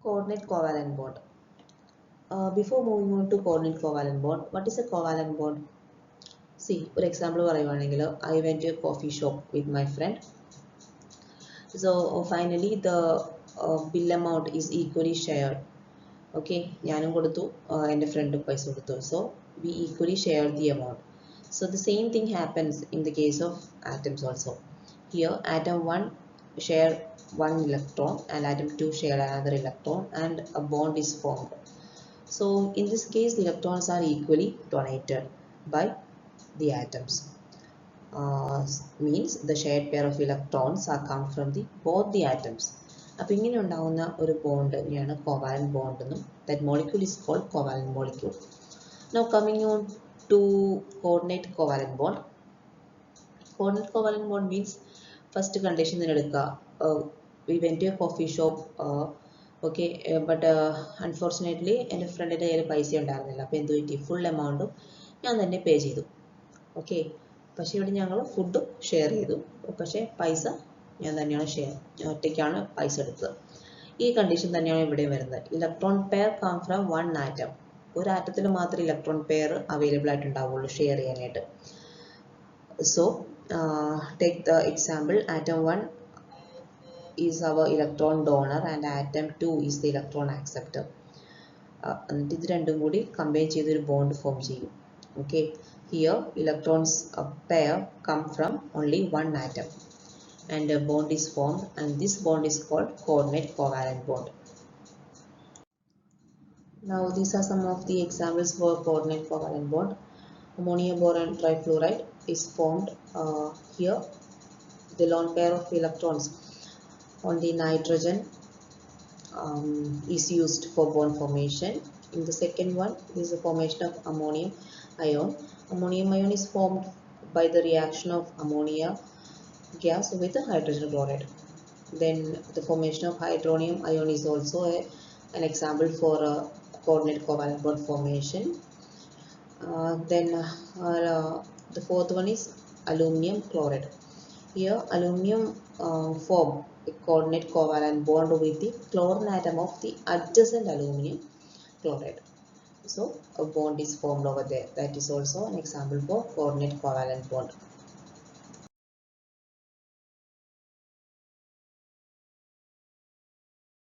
coordinate covalent bond. Before moving on to coordinate covalent bond, what is a covalent bond? See, for example, I went to a coffee shop with my friend. So finally the bill amount is equally shared. Okay, ഞാനും കൊടുത്തു എൻ്റെ ഫ്രണ്ടും പൈസ കൊടുത്തു. So we equally share the amount. So the same thing happens in the case of atoms also. Here atom 1 share one electron and atom 2 share another electron and a bond is formed. So in this case the electrons are equally donated by the atoms. Means the shared pair of electrons are come from the both the atoms. അപ്പോൾ ഇങ്ങനെ ഉണ്ടാകുന്ന ഒരു ബോണ്ടിനെയാണ് covalent bond എന്നും that molecule is called covalent molecule. Now coming on to coordinate covalent bond. Coordinate covalent bond means first condition എടുക്കുക. We went to a coffee shop. Okay, but unfortunately എൻ്റെ ഫ്രണ്ടിൻ്റെ കയ്യിൽ പൈസ ഉണ്ടായിരുന്നില്ല. അപ്പോൾ എന്ത് പറ്റി, ഫുൾ എമൗണ്ടും ഞാൻ തന്നെ പേ ചെയ്തു. ഓക്കെ, പക്ഷേ ഇവിടെ ഞങ്ങൾ ഫുഡ് ഷെയർ ചെയ്തു, പക്ഷേ പൈസ ഞാൻ തന്നെയാണ് ഒറ്റയ്ക്കാണ് പൈസ എടുത്തത്. ഈ കണ്ടീഷൻ തന്നെയാണ് ഇവിടെ വരുന്നത്. Electron pair come from one atom. ഒരു ആറ്റത്തിൽ മാത്രമേ ഇലക്ട്രോൺ പെയർ അവൈലബിൾ ആയിട്ടുണ്ടാവുള്ളൂ ഷെയർ ചെയ്യാനായിട്ട്. So take the example, atom 1 is our electron donor and atom 2 is the electron acceptor. എന്നിട്ട് ഇത് രണ്ടും കൂടി കമ്പൈൻ ചെയ്തൊരു ബോണ്ട് ഫോം ചെയ്യും. Okay, here electrons pair come from only one atom and a bond is formed, and this bond is called coordinate covalent bond. Now these are some of the examples for coordinate covalent bond. Ammonium boron trifluoride is formed. Here the lone pair of electrons on the nitrogen is used for bond formation. In the second one is the formation of ammonium ion. Ammonium ion is formed by the reaction of ammonia gas with the hydrogen chloride. Then the formation of hydronium ion is also an example for coordinate covalent bond formation. Then the fourth one is aluminum chloride. Here aluminum form a coordinate covalent bond with the chlorine atom of the adjacent aluminum chloride. So a bond is formed over there. That is also an example for coordinate covalent bond.